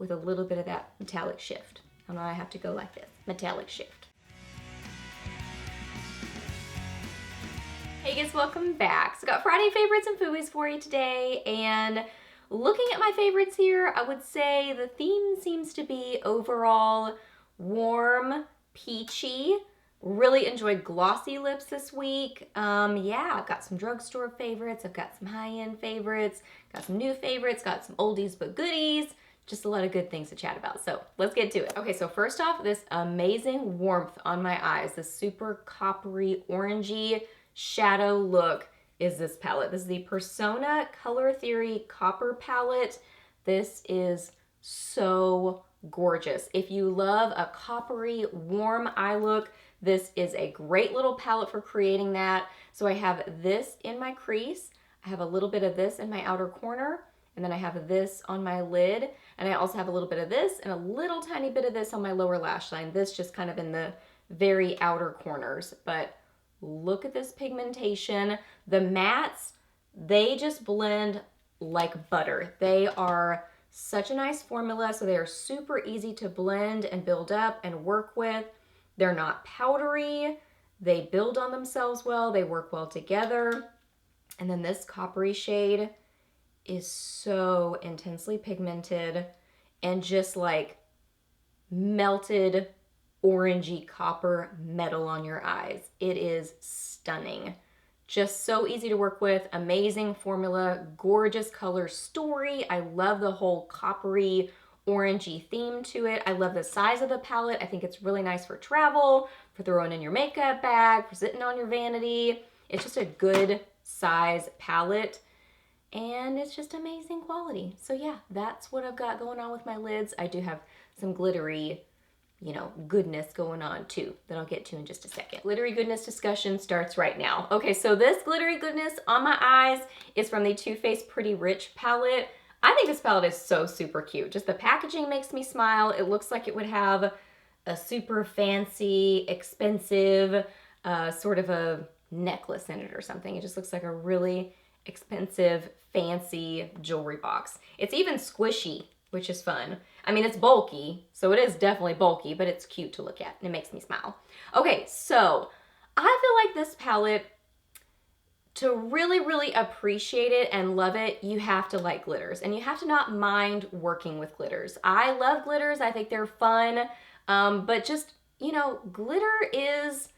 with a little bit of that metallic shift. And I have to go like this, metallic shift. Hey guys, welcome back. So got Friday favorites and Fooeys for you today, and looking at my favorites here, I would say the theme seems to be overall warm, peachy. Really enjoyed glossy lips this week. Yeah, I've got some drugstore favorites, I've got some high-end favorites, got some new favorites, got some oldies but goodies. Just a lot of good things to chat about. So let's get to it. Okay, so first off, this amazing warmth on my eyes, this super coppery, orangey shadow look is this palette. This is the Persona Color Theory Copper Palette. This is so gorgeous. If you love a coppery, warm eye look, this is a great little palette for creating that. So I have this in my crease. I have a little bit of this in my outer corner. And then I have this on my lid, and I also have a little bit of this and a little tiny bit of this on my lower lash line. This just kind of in the very outer corners. But look at this pigmentation. The mattes, they just blend like butter. They are such a nice formula, so they are super easy to blend and build up and work with. They're not powdery. They build on themselves well. They work well together. And then this coppery shade is so intensely pigmented and just like melted orangey copper metal on your eyes. It is stunning. Just so easy to work with, amazing formula, gorgeous color story. I love the whole coppery orangey theme to it. I love the size of the palette. I think it's really nice for travel, for throwing in your makeup bag, for sitting on your vanity. It's just a good size palette. And it's just amazing quality. So yeah, that's what I've got going on with my lids. I do have some glittery, goodness going on too that I'll get to in just a second. Glittery goodness discussion starts right now. Okay, so this glittery goodness on my eyes is from the Too Faced Pretty Rich palette. I think this palette is so super cute. Just the packaging makes me smile. It looks like it would have a super fancy, expensive, sort of a necklace in it or something. It just looks like a really expensive, fancy jewelry box. It's even squishy, which is fun. I mean, it's bulky, so it is definitely bulky, but it's cute to look at, and it makes me smile. Okay, so I feel like this palette, to really, really appreciate it and love it, you have to like glitters, and you have to not mind working with glitters. I love glitters. I think they're fun, but just, glitter is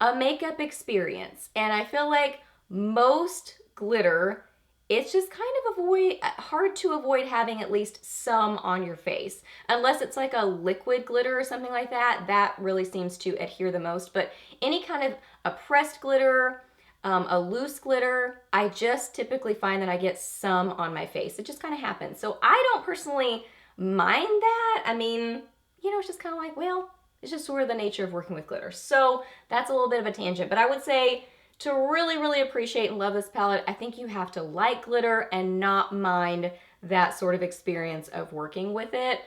a makeup experience, and I feel like most glitter, it's just kind of hard to avoid having at least some on your face. Unless it's like a liquid glitter or something like that, that really seems to adhere the most. But any kind of a pressed glitter, a loose glitter, I just typically find that I get some on my face. It just kind of happens. So I don't personally mind that. I mean, it's just kind of like, well, it's just sort of the nature of working with glitter. So that's a little bit of a tangent, but I would say to really, really appreciate and love this palette, I think you have to like glitter and not mind that sort of experience of working with it.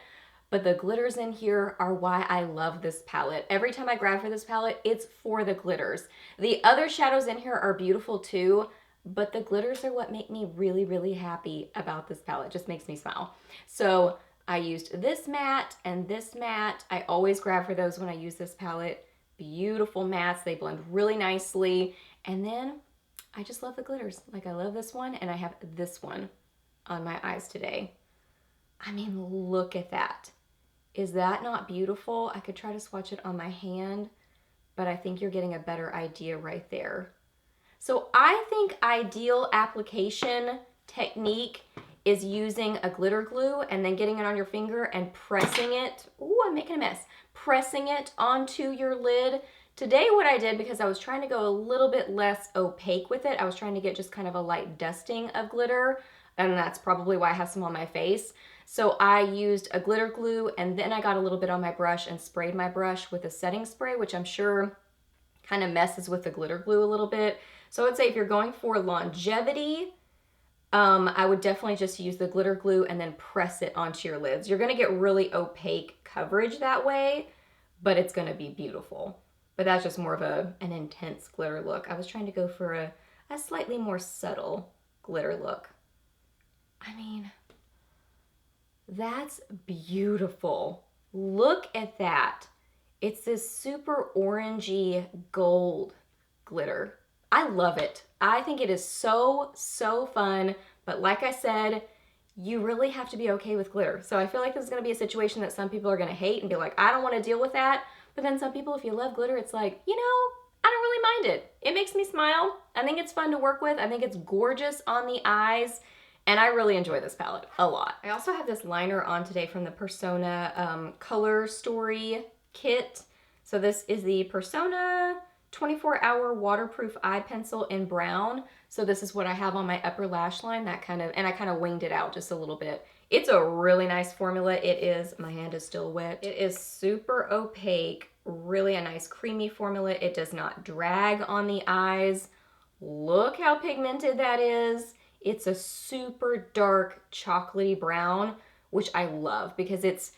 But the glitters in here are why I love this palette. Every time I grab for this palette, it's for the glitters. The other shadows in here are beautiful too, but the glitters are what make me really, really happy about this palette. It just makes me smile. So I used this matte and this matte. I always grab for those when I use this palette. Beautiful mattes, they blend really nicely. And then I just love the glitters. Like I love this one, and I have this one on my eyes today. I mean, look at that. Is that not beautiful? I could try to swatch it on my hand, but I think you're getting a better idea right there. So I think ideal application technique is using a glitter glue and then getting it on your finger and pressing it. Ooh, I'm making a mess. Pressing it onto your lid. Today what I did, because I was trying to go a little bit less opaque with it, I was trying to get just kind of a light dusting of glitter, and that's probably why I have some on my face. So I used a glitter glue, and then I got a little bit on my brush and sprayed my brush with a setting spray, which I'm sure kind of messes with the glitter glue a little bit. So I would say if you're going for longevity, I would definitely just use the glitter glue and then press it onto your lids. You're gonna get really opaque coverage that way, but it's gonna be beautiful. But that's just more of an intense glitter look. I was trying to go for a slightly more subtle glitter look. I mean, That's beautiful. Look at that. It's this super orangey gold glitter. I love it. I think it is so, so fun. But like I said, you really have to be okay with glitter. So I feel like this is going to be a situation that some people are going to hate and be like, I don't want to deal with that. But then some people, if you love glitter, it's like, you know, I don't really mind it. It makes me smile. I think it's fun to work with. I think it's gorgeous on the eyes. And I really enjoy this palette a lot. I also have this liner on today from the Persona Color Story kit. So this is the Persona 24-hour waterproof eye pencil in brown. So this is what I have on my upper lash line, and I kind of winged it out just a little bit. It's a really nice formula. It is, my hand is still wet. It is super opaque, really a nice creamy formula. It does not drag on the eyes. Look how pigmented that is. It's a super dark chocolatey brown, which I love because it's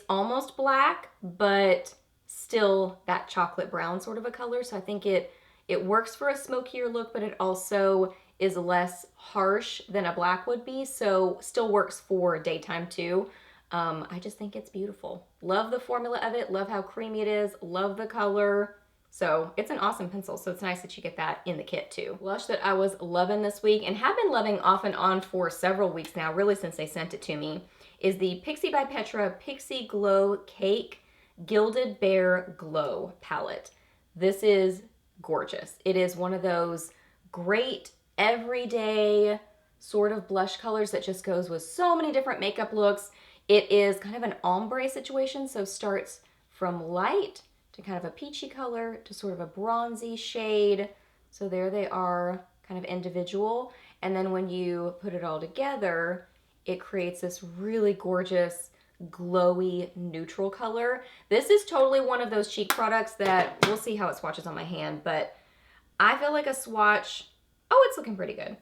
almost black, but still that chocolate brown sort of a color. So I think it works for a smokier look, but it also is less harsh than a black would be. So still works for daytime too. I just think it's beautiful. Love the formula of it. Love how creamy it is. Love the color. So it's an awesome pencil, so it's nice that you get that in the kit too. Blush that I was loving this week and have been loving off and on for several weeks now, really since they sent it to me, is the Pixi by Petra Pixie Glow Cake Gilded Bear Glow palette. This is gorgeous. It is one of those great everyday sort of blush colors that just goes with so many different makeup looks. It is kind of an ombre situation, so starts from light to kind of a peachy color to sort of a bronzy shade. So there they are, kind of individual. And then when you put it all together, it creates this really gorgeous, glowy, neutral color. This is totally one of those cheek products that, we'll see how it swatches on my hand, but I feel like a swatch, oh, it's looking pretty good.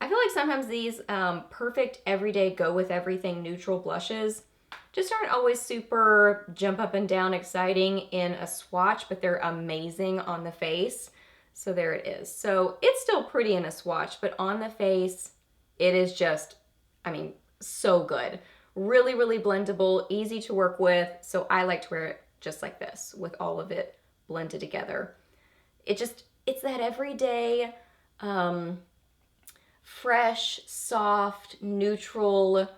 I feel like sometimes these perfect everyday go with everything neutral blushes just aren't always super jump up and down exciting in a swatch, but they're amazing on the face. So there it is. So it's still pretty in a swatch, but on the face, it is just, I mean, so good. Really, really blendable, easy to work with. So I like to wear it just like this with all of it blended together. It's that everyday, fresh, soft, neutral,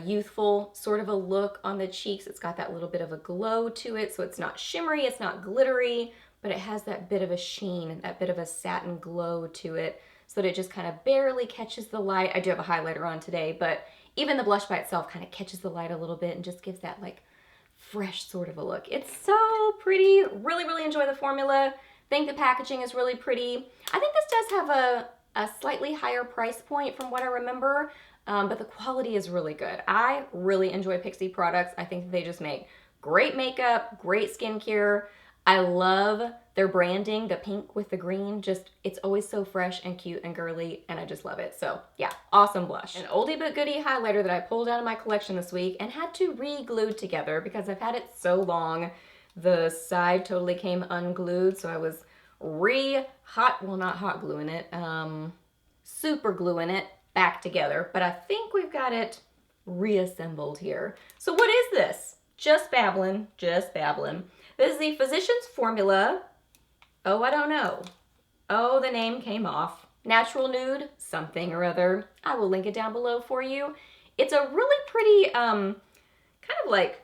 youthful sort of a look on the cheeks. It's got that little bit of a glow to it, so it's not shimmery, it's not glittery, but it has that bit of a sheen, that bit of a satin glow to it, so that it just kind of barely catches the light. I do have a highlighter on today, but even the blush by itself kind of catches the light a little bit and just gives that like fresh sort of a look. It's so pretty. Really, really enjoy the formula. Think the packaging is really pretty. I think this does have a slightly higher price point from what I remember. But the quality is really good. I really enjoy Pixi products. I think they just make great makeup, great skincare. I love their branding, the pink with the green. Just, it's always so fresh and cute and girly, and I just love it. So yeah, awesome blush. An oldie but goodie highlighter that I pulled out of my collection this week and had to re-glue together because I've had it so long. The side totally came unglued, so I was not hot gluing it, super gluing it back together, but I think we've got it reassembled here. So what is this? Just babbling, just babbling. This is the Physicians Formula. Oh, I don't know. Oh, the name came off. Natural Nude, something or other. I will link it down below for you. It's a really pretty, kind of like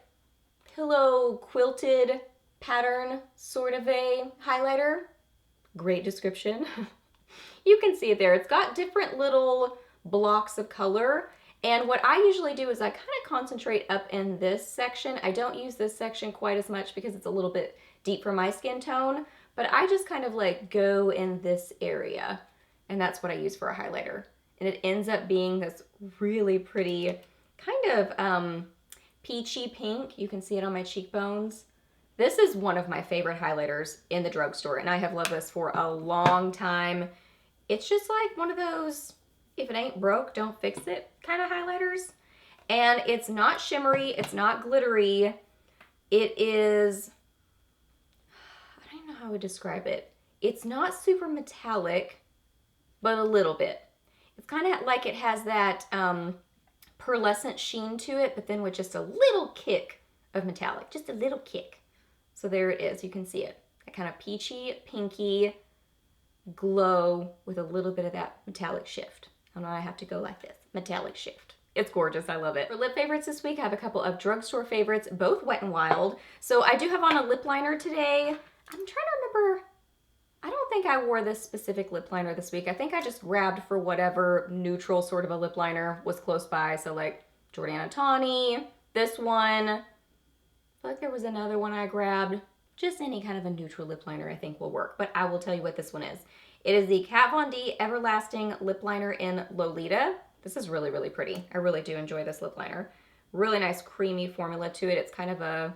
pillow quilted pattern sort of a highlighter. Great description. You can see it there. It's got different little blocks of color, and what I usually do is I kind of concentrate up in this section. I don't use this section quite as much because it's a little bit deep for my skin tone, but I just kind of like go in this area, and that's what I use for a highlighter. And it ends up being this really pretty kind of peachy pink. You can see it on my cheekbones. This is one of my favorite highlighters in the drugstore, and I have loved this for a long time. It's just like one of those, if it ain't broke, don't fix it kind of highlighters. And it's not shimmery, it's not glittery. It is, I don't even know how I would describe it. It's not super metallic, but a little bit. It's kind of like it has that pearlescent sheen to it, but then with just a little kick of metallic, just a little kick. So there it is, you can see it. That kind of peachy, pinky glow with a little bit of that metallic shift. I don't know, I have to go like this, metallic shift. It's gorgeous, I love it. For lip favorites this week, I have a couple of drugstore favorites, both Wet n Wild. So I do have on a lip liner today. I'm trying to remember, I don't think I wore this specific lip liner this week. I think I just grabbed for whatever neutral sort of a lip liner was close by. So like Jordana Tawny, this one. I feel like there was another one I grabbed. Just any kind of a neutral lip liner I think will work. But I will tell you what this one is. It is the Kat Von D Everlasting Lip Liner in Lolita. This is really, really pretty. I really do enjoy this lip liner. Really nice creamy formula to it. It's kind of a,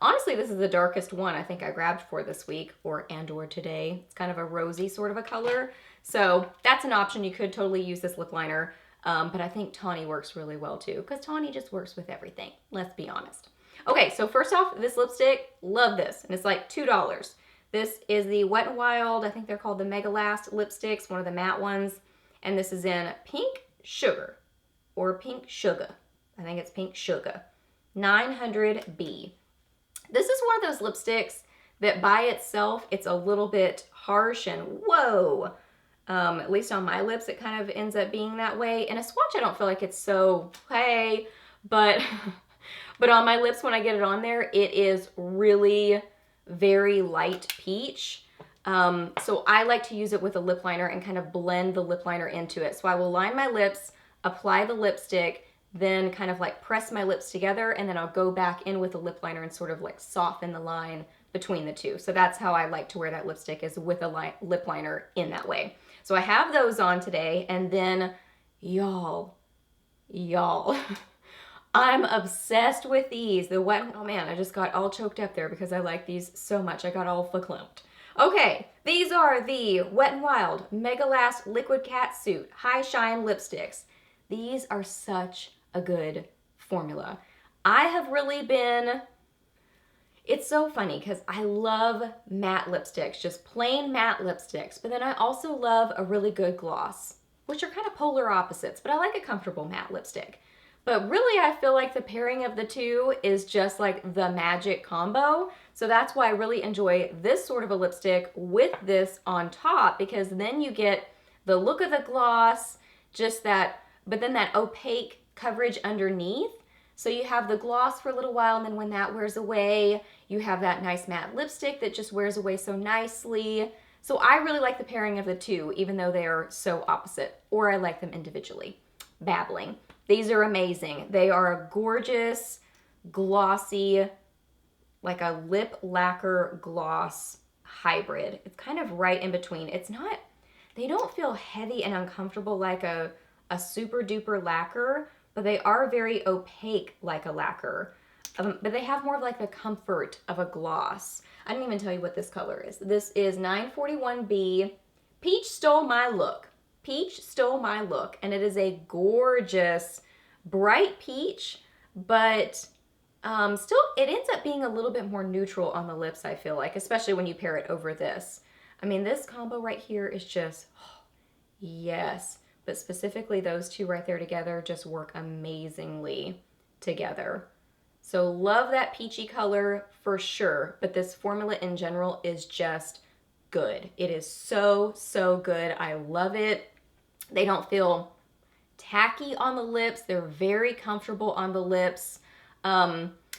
honestly, this is the darkest one I think I grabbed for this week or today. It's kind of a rosy sort of a color. So that's an option. You could totally use this lip liner. But I think Tawny works really well too, because Tawny just works with everything. Let's be honest. Okay, so first off, this lipstick, love this. And it's like $2. This is the Wet n Wild, I think they're called the Mega Last lipsticks, one of the matte ones. And this is in Pink Sugar or Pink Sugar. I think it's Pink Sugar. 900B. This is one of those lipsticks that by itself, it's a little bit harsh and whoa. At least on my lips, it kind of ends up being that way. In a swatch, I don't feel like it's so, hey, but, but on my lips, when I get it on there, it is really very light peach. So I like to use it with a lip liner and kind of blend the lip liner into it. So I will line my lips, apply the lipstick, then kind of like press my lips together, and then I'll go back in with a lip liner and sort of like soften the line between the two. So that's how I like to wear that lipstick, is with a lip liner in that way. So I have those on today, and then y'all, I'm obsessed with these. The Wet, oh man, I just got all choked up there because I like these so much. I got all verklempt. Okay, these are the Wet n Wild Mega Last Liquid Catsuit High Shine Lipsticks. These are such a good formula. I have really been, it's so funny because I love matte lipsticks, just plain matte lipsticks, but then I also love a really good gloss, which are kind of polar opposites, but I like a comfortable matte lipstick. But really, I feel like the pairing of the two is just like the magic combo. So that's why I really enjoy this sort of a lipstick with this on top, because then you get the look of the gloss, just that, but then that opaque coverage underneath. So you have the gloss for a little while, and then when that wears away, you have that nice matte lipstick that just wears away so nicely. So I really like the pairing of the two, even though they are so opposite, or I like them individually. Babbling. These are amazing. They are a gorgeous, glossy, like a lip lacquer gloss hybrid. It's kind of right in between. It's not, they don't feel heavy and uncomfortable like a super duper lacquer, but they are very opaque like a lacquer. But they have more of like the comfort of a gloss. I didn't even tell you what this color is. This is 941B. Peach Stole My Look. Peach Stole My Look, and it is a gorgeous bright peach, but still it ends up being a little bit more neutral on the lips, I feel like, especially when you pair it over this. I mean, this combo right here is just, oh, yes, but specifically those two right there together just work amazingly together. So love that peachy color for sure, but this formula in general is just good. It is so, so good. I love it. They don't feel tacky on the lips. They're very comfortable on the lips. They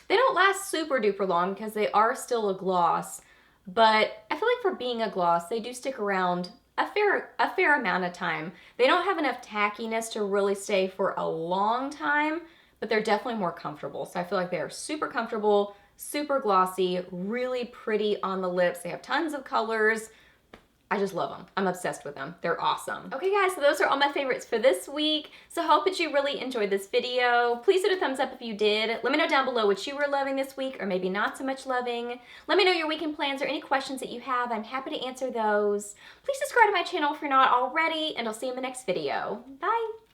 don't last super duper long because they are still a gloss, but I feel like for being a gloss, they do stick around a fair amount of time. They don't have enough tackiness to really stay for a long time, but they're definitely more comfortable. So I feel like they are super comfortable, super glossy, really pretty on the lips. They have tons of colors. I just love them. I'm obsessed with them. They're awesome. Okay guys, so those are all my favorites for this week. So I hope that you really enjoyed this video. Please hit a thumbs up if you did. Let me know down below what you were loving this week or maybe not so much loving. Let me know your weekend plans or any questions that you have. I'm happy to answer those. Please subscribe to my channel if you're not already, and I'll see you in the next video. Bye.